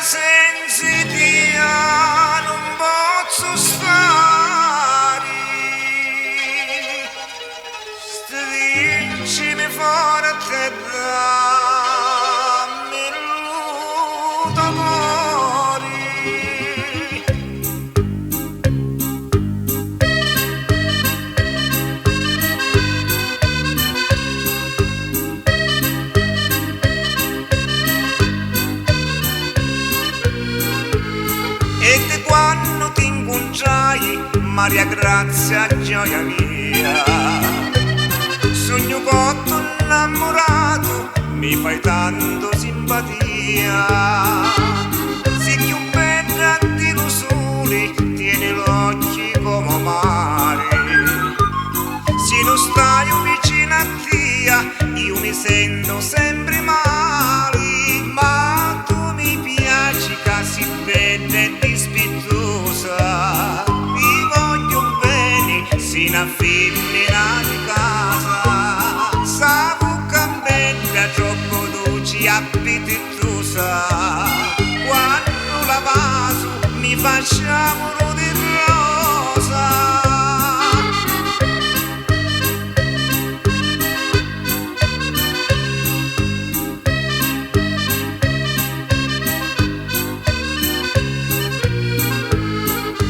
sensitia non posso stare, stringimi forte dammi l'amore. E te quando ti incontrai, Maria Grazia, gioia mia, sogno cotto innamorato, mi fai tanto simpatia. Sei più bella di lo sole, tieni l'occhi come mare. Se non stai vicino a te, io mi sento sempre male. Ma tu mi piaci, casi bella e dispettosa. Ti voglio bene, sino a femmina di casa. Sa bocca bella, troppo dolce e appetitosa. Quando la bacio mi facciamo di rosa.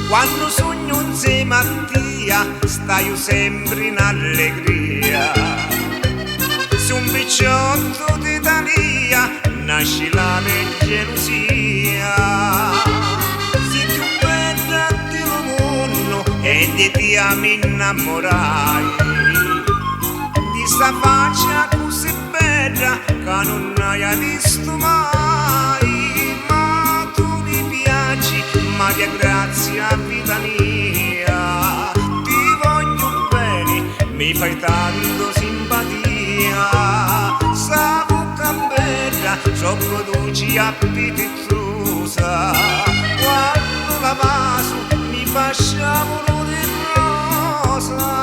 Quando sogno insieme a te, stai sempre in allegria. Se un picciotto d'Italia nasce la mia gelosia. Sei più bella dello mondo e di te mi innamorai. Di sta faccia così bella che non hai visto mai. Ma tu mi piaci, Maria Grazia, vita mia, ti voglio bene, mi fai tanto simpatia. Sa bocca bella, troppo dolce e appetitosa. Quando la bacio mi facciamo di rosa.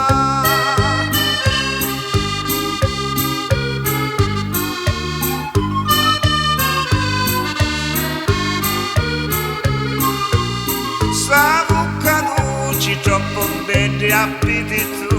Sa bocca dolce, troppo bella e appetitosa.